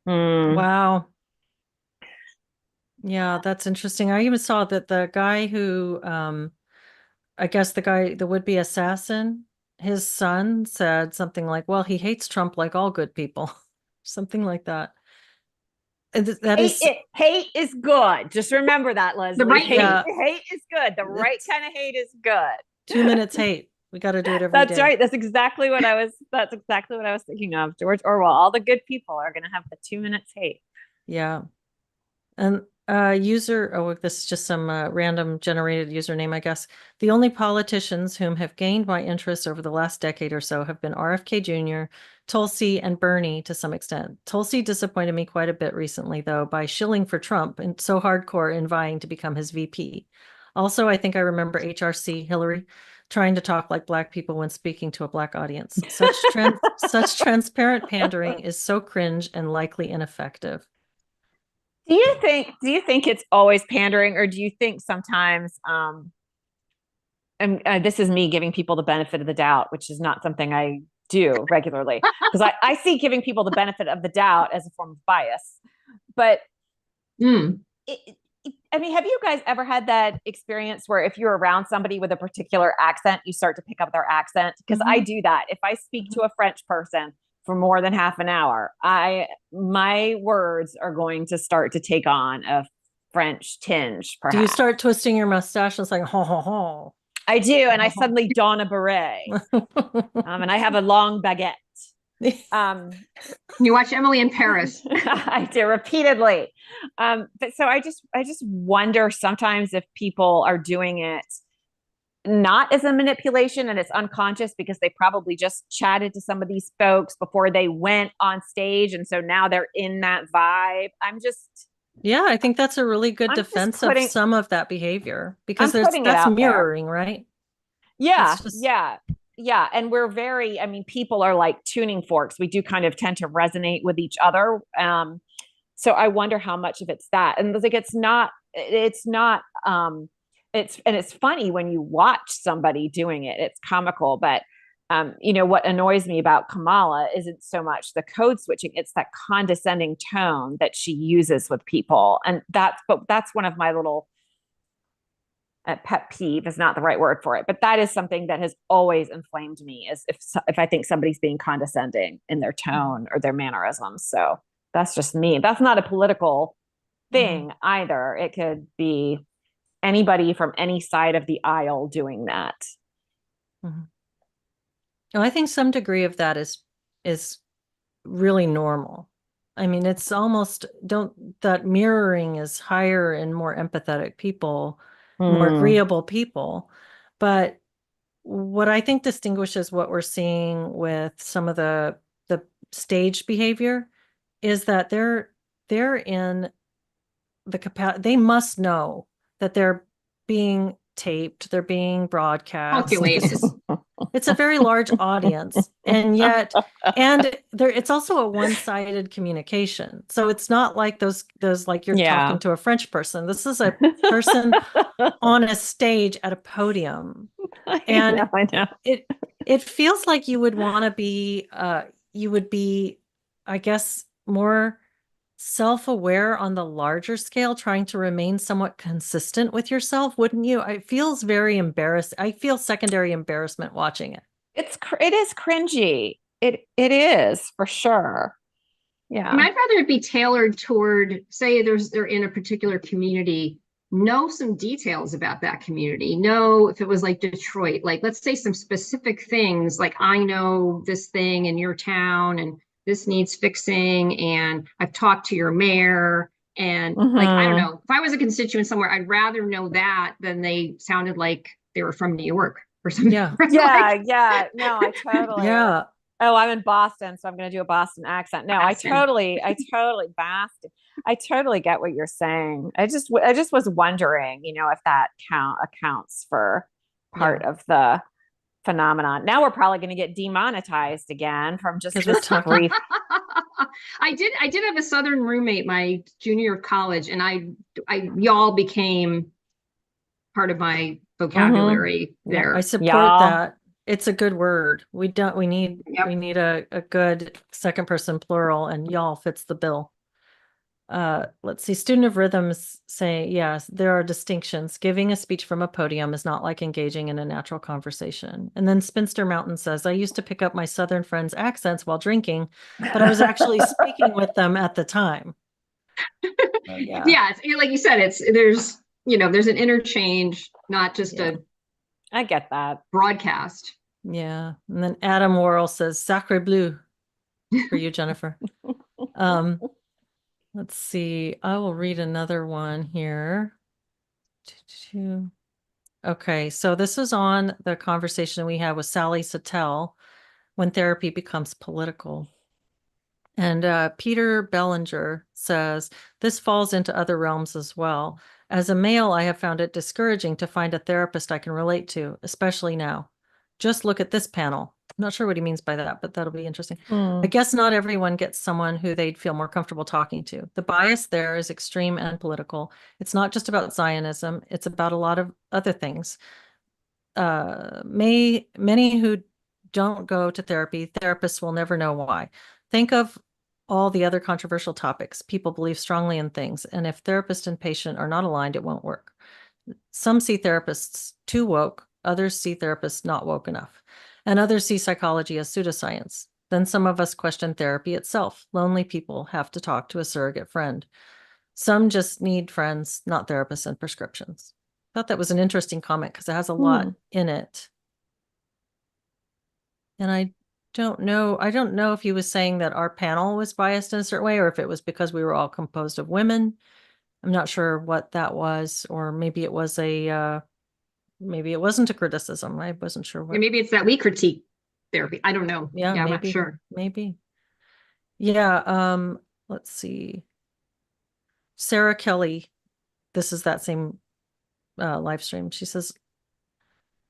Wow. Yeah, that's interesting. I even saw that the guy who, I guess the would-be assassin, his son said something like, well, he hates Trump like all good people, something like that. And hate is good. Just remember that, Leslie. The right hate is good. The right kind of hate is good. 2 minutes hate. We got to do it every day. That's right. That's exactly what I was thinking of. George Orwell. All the good people are going to have the 2 minutes hate. Yeah. And this is just some random generated username, I guess. The only politicians whom have gained my interest over the last decade or so have been RFK Jr., Tulsi, and Bernie to some extent. Tulsi disappointed me quite a bit recently, though, by shilling for Trump and so hardcore in vying to become his VP. Also, I think I remember HRC Hillary trying to talk like Black people when speaking to a Black audience. Such transparent pandering is so cringe and likely ineffective. Do you think it's always pandering, or do you think sometimes and this is me giving people the benefit of the doubt, which is not something I do regularly, because I see giving people the benefit of the doubt as a form of bias. But I mean, have you guys ever had that experience where if you're around somebody with a particular accent, you start to pick up their accent? Because I do that. If I speak to a French person for more than half an hour, my words are going to start to take on a French tinge, perhaps. Do you start twisting your mustache and saying, ho, ho, ho? I do. And I suddenly don a beret. And I have a long baguette. You watch Emily in Paris. I do repeatedly. But so I just wonder sometimes if people are doing it not as a manipulation and it's unconscious, because they probably just chatted to some of these folks before they went on stage. And so now they're in that vibe. Yeah, I think that's a really good defense of some of that behavior, because that's mirroring, right? Yeah. Yeah. And we're people are like tuning forks. We do kind of tend to resonate with each other. So I wonder how much of it's that. And like, it's funny when you watch somebody doing it, it's comical, but what annoys me about Kamala isn't so much the code switching, it's that condescending tone that she uses with people. And that's one of my little pet peeve is not the right word for it, but that is something that has always inflamed me, is if I think somebody's being condescending in their tone or their mannerisms. So that's just me. That's not a political thing either. It could be anybody from any side of the aisle doing that. Oh, I think some degree of that is really normal. I mean, it's almost that mirroring is higher and more empathetic people, more agreeable people. But what I think distinguishes what we're seeing with some of the staged behavior is that they're in the capacity, they must know that they're being taped, they're being broadcast. It's a very large audience, and it's also a one-sided communication. So it's not like those like you're talking to a French person. This is a person on a stage at a podium. I know. It feels like you would want to be I guess, more self-aware on the larger scale, trying to remain somewhat consistent with yourself, wouldn't you? It feels very embarrassed. I feel secondary embarrassment watching it. It is cringy. It is, for sure. Yeah. And I'd rather it be tailored toward, say they're in a particular community, know some details about that community. Know if it was like Detroit, like let's say some specific things, like I know this thing in your town and this needs fixing, and I've talked to your mayor. And like, I don't Mhm. know, if I was a constituent somewhere, I'd rather know that than they sounded like they were from New York or something. Yeah. Yeah, Like, yeah. No, I totally. Yeah. Oh, I'm in Boston, so I'm going to do a Boston accent. No, Boston. I totally Boston. I totally get what you're saying. I just was wondering, if that accounts for part Yeah. of the phenomenon. Now we're probably going to get demonetized again from just Because we're this talking. brief. I did have a Southern roommate my junior year of college, and y'all became part of my Mhm. vocabulary Yeah, I there. support Y'all. that. It's a good word. We Yep. need a good second person plural, and y'all fits the bill. Let's see. Student of Rhythms say, yes, there are distinctions. Giving a speech from a podium is not like engaging in a natural conversation. And then Spinster Mountain says, I used to pick up my Southern friends' accents while drinking, but I was actually speaking with them at the time. Yeah. Yeah, like you said, there's an interchange, not just Yeah. a I get that. broadcast. Yeah. And then Adam Worrell says, Sacre bleu for you, Jennifer. Let's see. I will read another one here. Okay, so this is on the conversation we had with Sally Satel when therapy becomes political. And Peter Bellinger says, this falls into other realms as well. As a male, I have found it discouraging to find a therapist I can relate to, especially now. Just look at this panel. I'm not sure what he means by that, but that'll be interesting. I guess not everyone gets someone who they'd feel more comfortable talking to. The bias there is extreme and political. It's not just about Zionism, it's about a lot of other things. Many who don't go to therapy, therapists will never know why. Think of all the other controversial topics. People believe strongly in things, and if therapist and patient are not aligned, it won't work. Some see therapists too woke, others see therapists not woke enough, and others see psychology as pseudoscience. Then some of us question therapy itself. Lonely people have to talk to a surrogate friend. Some just need friends, not therapists and prescriptions. I thought that was an interesting comment because it has a lot in it. And I don't know if he was saying that our panel was biased in a certain way or if it was because we were all composed of women. I'm not sure what that was, or maybe it was maybe it wasn't a criticism. I wasn't sure And what. maybe it's that we critique therapy. I don't know. Yeah, I'm not maybe. sure. Maybe. Yeah, let's see. Sarah Kelly, this is that same live stream. She says,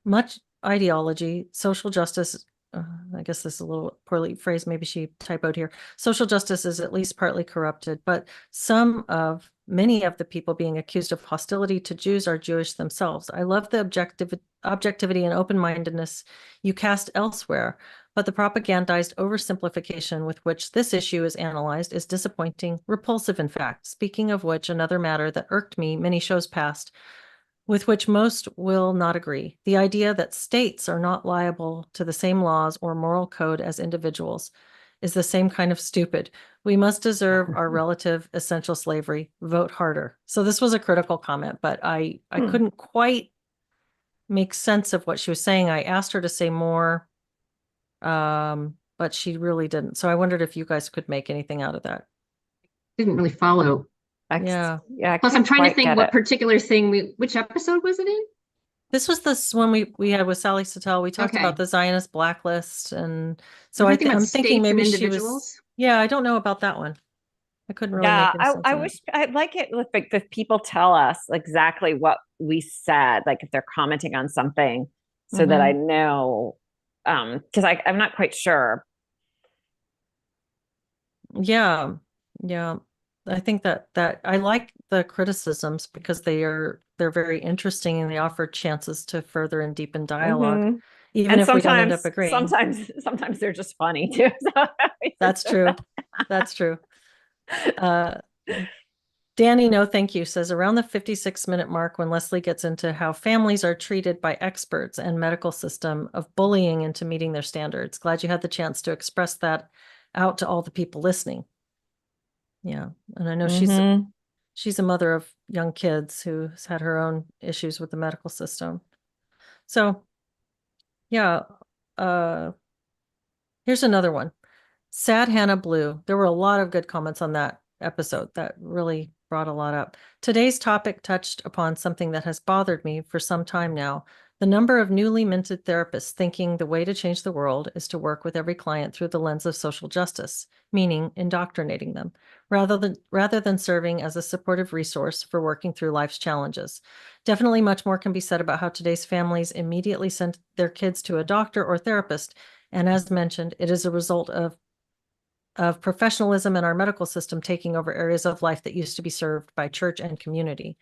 much ideology, social justice. I guess this is a little poorly phrased. Maybe she typoed here. Social justice is at least partly corrupted, but many of the people being accused of hostility to Jews are Jewish themselves. I love the objectivity and open-mindedness you cast elsewhere, but the propagandized oversimplification with which this issue is analyzed is disappointing, repulsive, in fact. Speaking of which, another matter that irked me many shows past, with which most will not agree. The idea that states are not liable to the same laws or moral code as individuals is the same kind of stupid. We must deserve our relative essential slavery. Vote harder. So this was a critical comment, but I couldn't quite make sense of what she was saying. I asked her to say more, but she really didn't. So I wondered if you guys could make anything out of that. Didn't really follow. Yeah. Yeah. Plus, I'm trying to think what it. particular thing which episode was it in? This was this one we had with Sally Satel. We talked about the Zionist blacklist, and so I'm thinking maybe she was. Yeah, I don't know about that one. I couldn't really make any sense. I wish I'd like it if people tell us exactly what we said, like if they're commenting on something, so that I know, because I'm not quite sure. Yeah, yeah. I think that I like the criticisms because they're very interesting and they offer chances to further and deepen dialogue, even And if we don't end up agreeing. Sometimes they're just funny too. So That's true. That's true. Danny, no thank you, says around the 56-minute mark when Leslie gets into how families are treated by experts and medical system of bullying into meeting their standards. Glad you had the chance to express that out to all the people listening. Yeah. And I know Mhm. she's a mother of young kids who's had her own issues with the medical system. So yeah, here's another one. Sad Hannah Blue. There were a lot of good comments on that episode that really brought a lot up. Today's topic touched upon something that has bothered me for some time now. The number of newly minted therapists thinking the way to change the world is to work with every client through the lens of social justice, meaning indoctrinating them, rather than serving as a supportive resource for working through life's challenges. Definitely much more can be said about how today's families immediately send their kids to a doctor or therapist. And as mentioned, it is a result of professionalism in our medical system taking over areas of life that used to be served by church and community.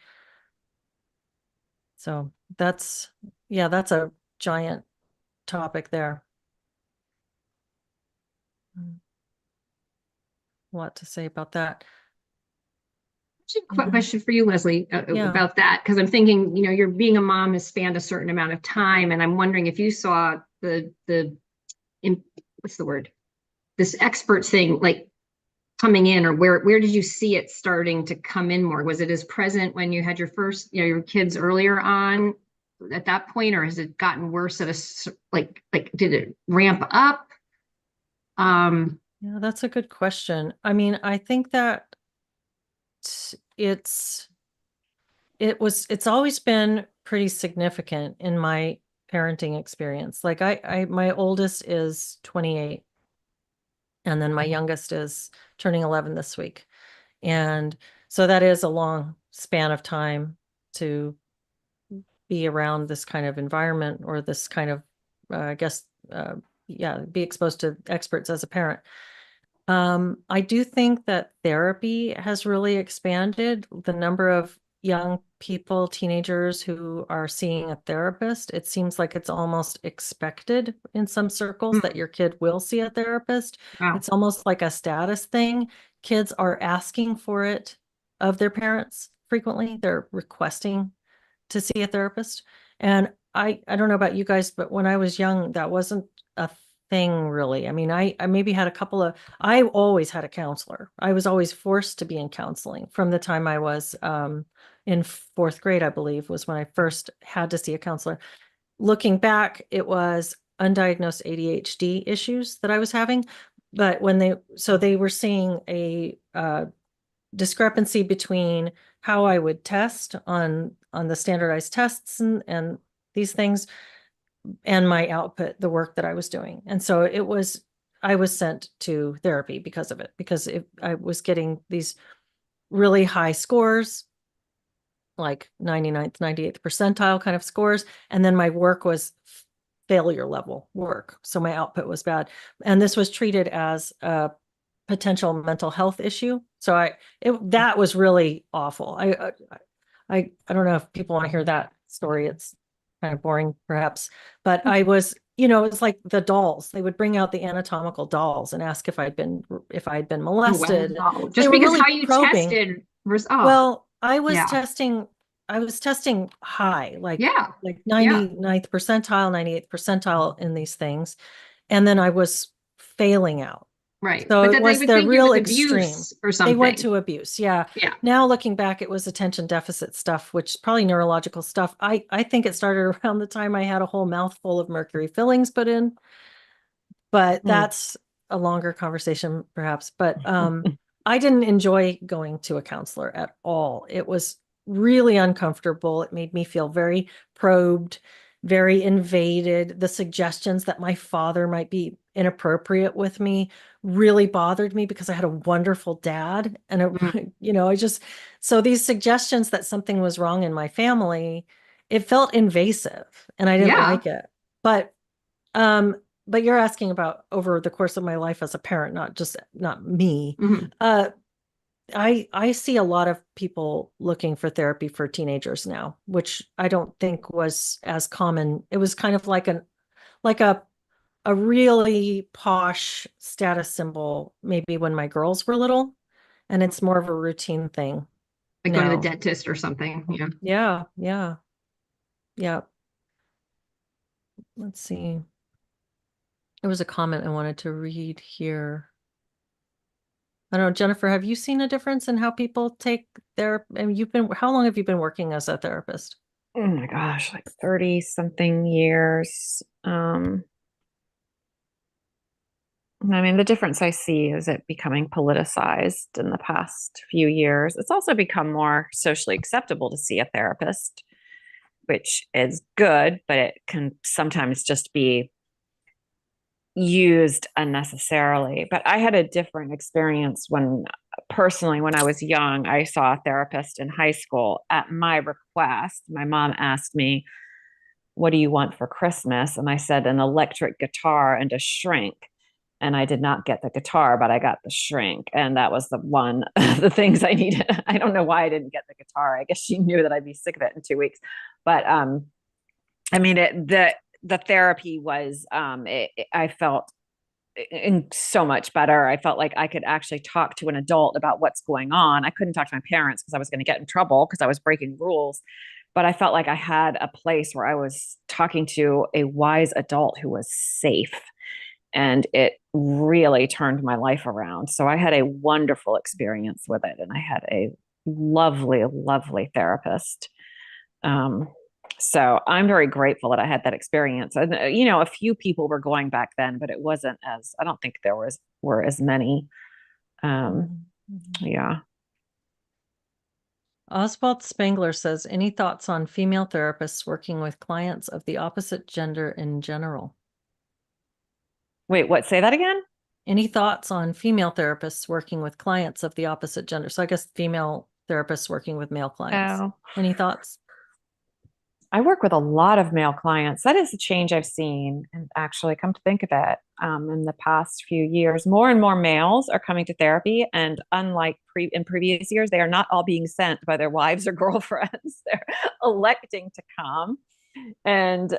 So that's a giant topic there. A lot to say about that. Question for you, Leslie, Yeah. about that, because I'm thinking, you're being a mom has spanned a certain amount of time, and I'm wondering if you saw what's the word? This expert thing, like coming in, or where did you see it starting to come in more? Was it as present when you had your first, your kids earlier on at that point, or has it gotten worse like did it ramp up? Yeah, that's a good question. I mean, I think that it's always been pretty significant in my parenting experience. Like my oldest is 28, and then my youngest is turning 11 this week. And so that is a long span of time to be around this kind of environment, or this kind of, I guess, be exposed to experts as a parent. I do think that therapy has really expanded the number of young people, teenagers who are seeing a therapist. It seems like it's almost expected in some circles that your kid will see a therapist. Wow. It's almost like a status thing. Kids are asking for it of their parents frequently. They're requesting to see a therapist. And I don't know about you guys, but when I was young, that wasn't a thing really. I mean, I maybe had I always had a counselor. I was always forced to be in counseling from the time I was in fourth grade, I believe, was when I first had to see a counselor. Looking back, it was undiagnosed ADHD issues that I was having. But they were seeing a discrepancy between how I would test on the standardized tests and these things, and my output, the work that I was doing. And so I was sent to therapy because of it, because I was getting these really high scores, like 99th, 98th percentile kind of scores. And then my work was failure level work. So my output was bad. And this was treated as a potential mental health issue. So that was really awful. I don't know if people want to hear that story. It's kind of boring, perhaps, but I was, it's like the dolls. They would bring out the anatomical dolls and ask if I'd been Oh, molested. wow. They Just were because really how you probing. tested oh, Well, yeah. I was testing high, Yeah. like Yeah. 99th percentile, 98th percentile in these things. And then I was failing out. Right. So But it that they was would the think it real was extreme. abuse or They went something. to abuse. Yeah. Yeah. Now looking back, it was attention deficit stuff, which is probably neurological stuff. I think it started around the time I had a whole mouthful of mercury fillings put in, but that's a longer conversation perhaps. But I didn't enjoy going to a counselor at all. It was really uncomfortable. It made me feel very probed, very invaded. The suggestions that my father might be inappropriate with me really bothered me because I had a wonderful dad. And Mm. so these suggestions that something was wrong in my family, it felt invasive and I didn't Yeah. like it. But um, but you're asking about over the course of my life as a parent, not me. Mhm. I see a lot of people looking for therapy for teenagers now, which I don't think was as common. It was kind of like like a really posh status symbol, maybe when my girls were little, and it's more of a routine thing Like go to the now. dentist or something. Yeah. Yeah, yeah, yeah. Let's see. There was a comment I wanted to read here. I don't know, Jennifer, have you seen a difference in how people take their, I mean, how long have you been working as a therapist? Oh my gosh, like 30 something years. I mean, the difference I see is it becoming politicized in the past few years. It's also become more socially acceptable to see a therapist, which is good, but it can sometimes just be used unnecessarily. But I had a different experience when, personally, when I was young, I saw a therapist in high school at my request. My mom asked me, "What do you want for Christmas?" And I said, "An electric guitar and a shrink." And I did not get the guitar, but I got the shrink. And that was the one of the things I needed. I don't know why I didn't get the guitar. I guess she knew that I'd be sick of it in 2 weeks. But I mean, the therapy was, I felt in so much better. I felt like I could actually talk to an adult about what's going on. I couldn't talk to my parents because I was going to get in trouble because I was breaking rules. But I felt like I had a place where I was talking to a wise adult who was safe. And it really turned my life around. So I had a wonderful experience with it. And I had a lovely, lovely therapist. Um, so I'm very grateful that I had that experience. And a few people were going back then, but it wasn't as, I don't think were as many. Yeah. Oswald Spangler says, any thoughts on female therapists working with clients of the opposite gender in general? Wait, what? Say that again? Any thoughts on female therapists working with clients of the opposite gender? So I guess female therapists working with male clients. Oh, Any thoughts? I work with a lot of male clients. That is a change I've seen. And actually, come to think of it, in the past few years, more and more males are coming to therapy. And unlike in previous years, they are not all being sent by their wives or girlfriends. They're electing to come. And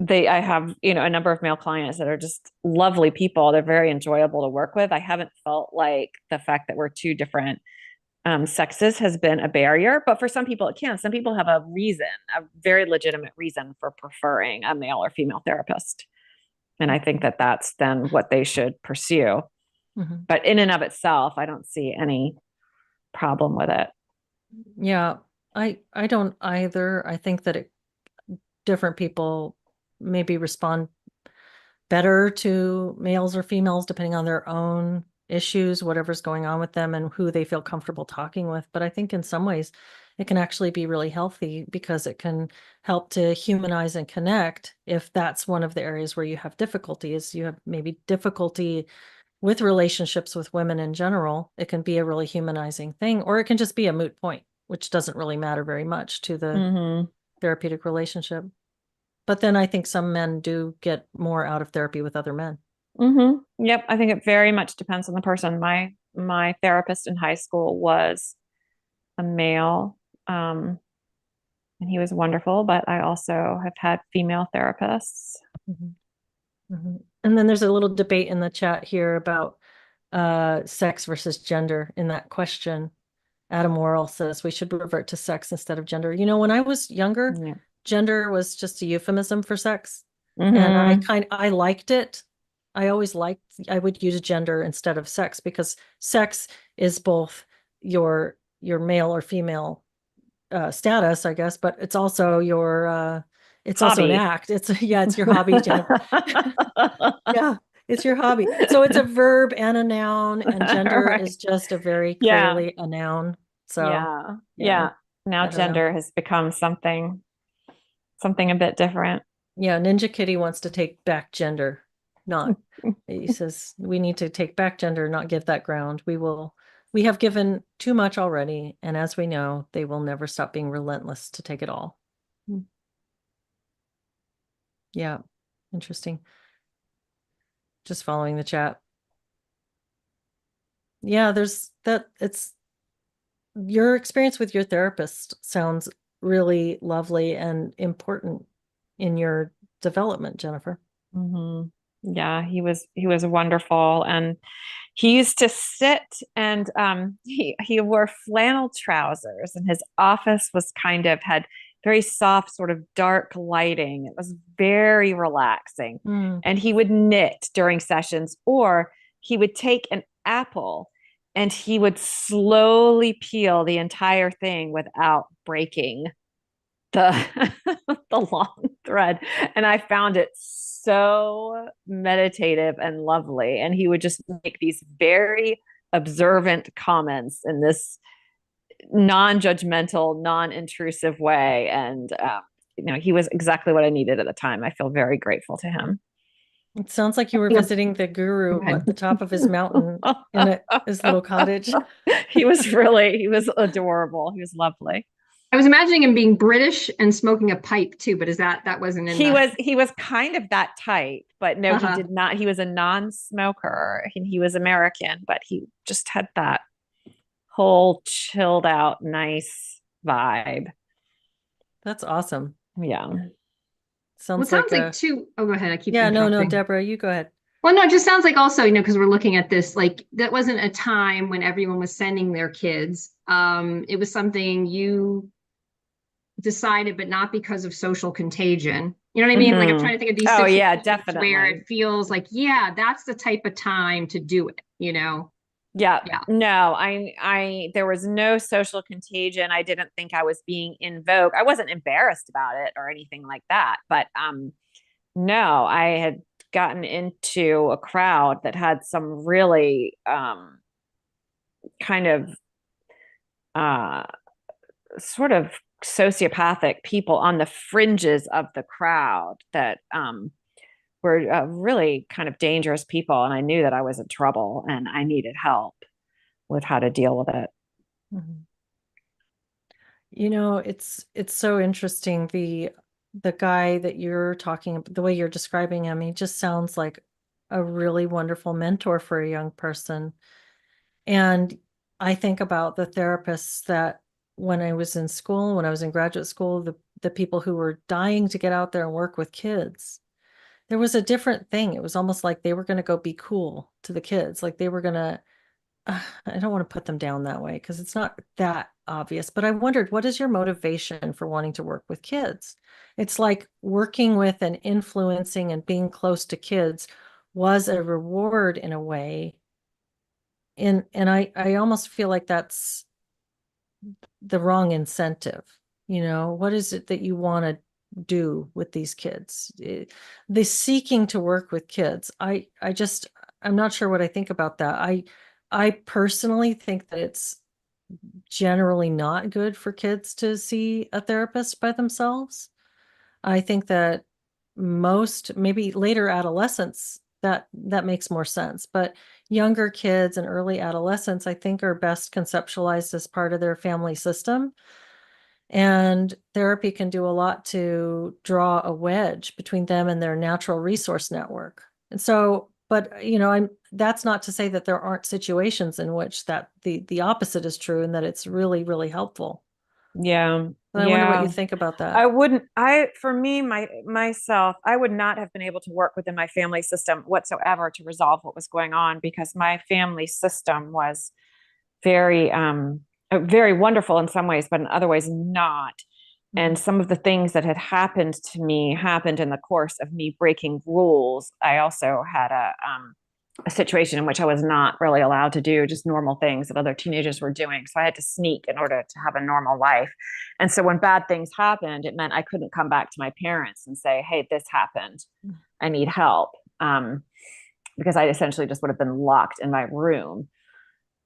I have, a number of male clients that are just lovely people. They're very enjoyable to work with. I haven't felt like the fact that we're two different sexes has been a barrier, but for some people it can. Some people have a very legitimate reason for preferring a male or female therapist. And I think that that's then what they should pursue. Mm-hmm. But in and of itself, I don't see any problem with it. Yeah, I don't either. I think that different people maybe respond better to males or females depending on their own issues, whatever's going on with them and who they feel comfortable talking with. But I think in some ways it can actually be really healthy because it can help to humanize and connect. If that's one of the areas where you have difficulties, you have maybe difficulty with relationships with women in general, it can be a really humanizing thing, or it can just be a moot point, which doesn't really matter very much to the therapeutic relationship. But then I think some men do get more out of therapy with other men. Yep. I think it very much depends on the person. My therapist in high school was a male, and he was wonderful, but I also have had female therapists. And then there's a little debate in the chat here about sex versus gender in that question. Adam Worrell says we should revert to sex instead of gender. When I was younger, gender was just a euphemism for sex. And I liked it. I would use gender instead of sex because sex is both your male or female status, I guess, but it's also your it's hobby. Also an act. It's your hobby, Jennifer. Yeah, it's your hobby. So it's a verb and a noun, and gender right. is just a very clearly a noun. So yeah. Now gender has become something a bit different. Yeah, Ninja Kitty wants to take back gender. He says we need to take back gender, not give that ground. We have given too much already, and as we know, they will never stop being relentless to take it all. Yeah, interesting. Just following the chat. Yeah, it's your experience with your therapist sounds really lovely and important in your development, Jennifer. Yeah, he was wonderful, and he used to sit and he wore flannel trousers, and his office was had very soft, sort of dark lighting. It was very relaxing. And he would knit during sessions, or he would take an apple, and he would slowly peel the entire thing without breaking the the long thread. And I found it so meditative and lovely. And he would just make these very observant comments in this non-judgmental, non-intrusive way. And he was exactly what I needed at the time. I feel very grateful to him. It sounds like you were Yeah. visiting the Go guru ahead. at the top of his mountain in his little cottage. He was adorable. He was lovely. I was imagining him being British and smoking a pipe too, but that wasn't in He was kind of that type, but no, he Uh-huh. did not. He was a non-smoker. He was American, but he just had that whole chilled out, nice vibe. That's awesome. Yeah. Well, it Sounds sounds like like too. Oh, go ahead. I keep yeah, no, interrupting. Deborah, you go ahead. Well, no, it just sounds like also, because we're looking at this, like that wasn't a time when everyone was sending their kids. It was something you decided, but not because of social contagion. You know what I mean? Like I'm trying to think of these Oh yeah, situations where definitely. it feels like, yeah, that's the type of time to do it, you know? Yeah. Yeah. No, I there was no social contagion. I didn't think I was being in vogue. I wasn't embarrassed about it or anything like that, but no, I had gotten into a crowd that had some really kind of uh sort of sociopathic people on the fringes of the crowd that were really kind of dangerous people. And I knew that I was in trouble and I needed help with how to deal with it. Mhm. It's so interesting. The guy that you're talking about, the way you're describing him, he just sounds like a really wonderful mentor for a young person. And I think about the therapists that when I was in school, when I was in graduate school, the people who were dying to get out there and work with kids. There was a different thing. It was almost like they were going to go be cool to the kids. Like they were going to, I don't want to put them down that way because it's not that obvious, but I wondered, what is your motivation for wanting to work with kids? It's like working with and influencing and being close to kids was a reward in a way. And I almost feel like that's the wrong incentive. What is it that you want to do with these kids? The seeking to work with kids. I'm not sure what I think about that. I personally think that it's generally not good for kids to see a therapist by themselves. I think that maybe later adolescents, that makes more sense. But younger kids and early adolescents, I think, are best conceptualized as part of their family system. And therapy can do a lot to draw a wedge between them and their natural resource network. And so, but that's not to say that there aren't situations in which that the opposite is true and that it's really, really helpful. Yeah. But I wonder what you Yeah. think about I that. wouldn't, for me, myself, I would not have been able to work within my family system whatsoever to resolve what was going on because my family system was very, very wonderful in some ways, but in other ways not. And some of the things that had happened to me happened in the course of me breaking rules. I also had a situation in which I was not really allowed to do just normal things that other teenagers were doing. So I had to sneak in order to have a normal life. And so when bad things happened, it meant I couldn't come back to my parents and say, hey, this happened. I need help. Because I essentially just would have been locked in my room.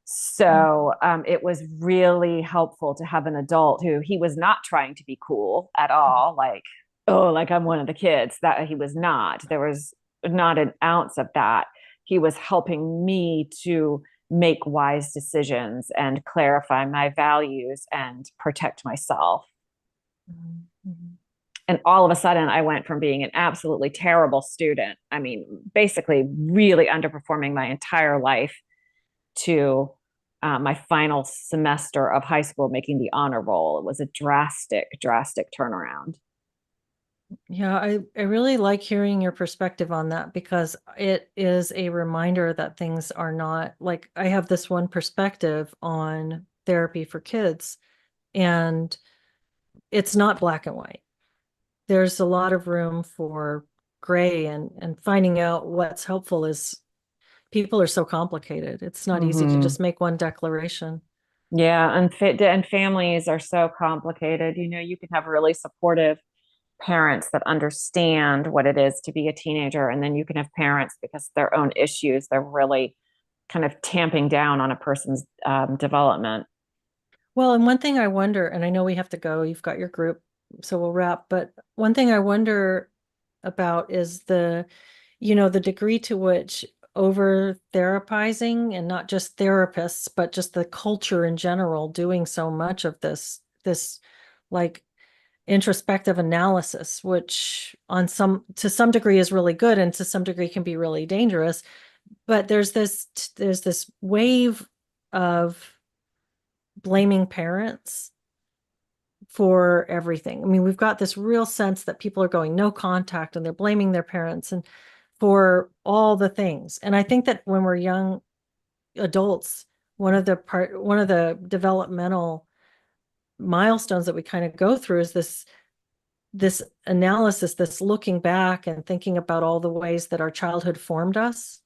So it was really helpful to have an adult who he was not trying to be cool at all. Like, oh, like I'm one of the kids. That he was not. There was not an ounce of that. He was helping me to make wise decisions and clarify my values and protect myself. Mhm. And all of a sudden, I went from being an absolutely terrible student, I mean, basically really underperforming my entire life, to my final semester of high school making the honor roll. It was a drastic, drastic turnaround. Yeah, I really like hearing your perspective on that because it is a reminder that things are not like I have this one perspective on therapy for kids, and it's not black and white. There's a lot of room for gray, and finding out what's helpful is people are so complicated. It's not easy to just make one declaration. Yeah, and families are so complicated. You can have really supportive parents that understand what it is to be a teenager, and then you can have parents because of their own issues, they're really kind of tamping down on a person's development. Well, and one thing I wonder, and I know we have to go, you've got your group, so we'll wrap, but one thing I wonder about is the degree to which over therapizing, and not just therapists, but just the culture in general doing so much of this like introspective analysis, which to some degree is really good and to some degree can be really dangerous. But there's this wave of blaming parents for everything. I mean, we've got this real sense that people are going no contact and they're blaming their parents and for all the things. And I think that when we're young adults, one of the developmental milestones that we kind of go through is this analysis, this looking back and thinking about all the ways that our childhood formed us.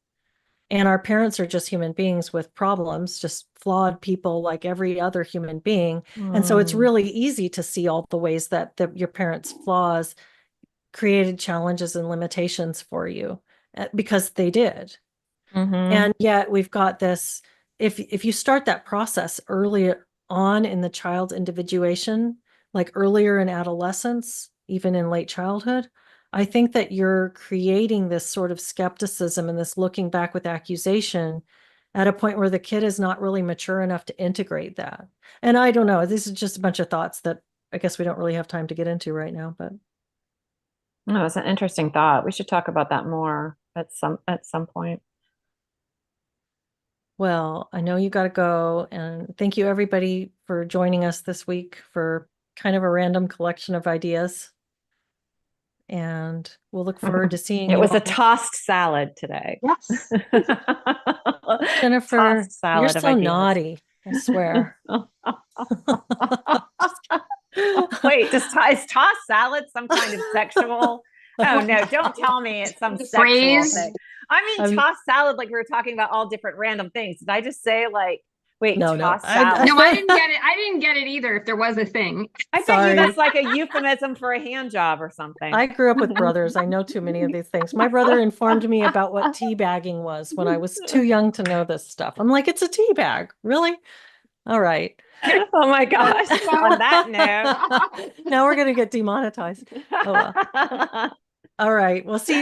And our parents are just human beings with problems, just flawed people like every other human being. And so it's really easy to see all the ways that your parents' flaws created challenges and limitations for you, because they did. And yet we've got this, if you start that process early on in the child's individuation, like earlier in adolescence, even in late childhood, I think that you're creating this sort of skepticism and this looking back with accusation at a point where the kid is not really mature enough to integrate that. And I don't know, this is just a bunch of thoughts that I guess we don't really have time to get into right now, but. No, it's an interesting thought. We should talk about that more at some point. Well, I know you got to go, and thank you everybody for joining us this week for kind of a random collection of ideas. And we'll look forward to seeing It you was all. a tossed salad today. Yes. Jennifer, Tossed salad you're of so ideas. naughty, I swear. Wait, is tossed salad some kind of sexual? Oh no, don't tell me it's some sexual Phrase. thing. I mean, tossed salad, like we were talking about all different random things. Did I just say like, wait, No, tossed salad? No, I didn't get it. I didn't get it either if there was a thing. I bet Sorry. you that's like a euphemism for a hand job or something. I grew up with brothers. I know too many of these things. My brother informed me about what teabagging was when I was too young to know this stuff. I'm like, it's a tea bag. Really? All right. Oh my gosh. On that note. Now we're going to get demonetized. Oh, well. All right. We'll see.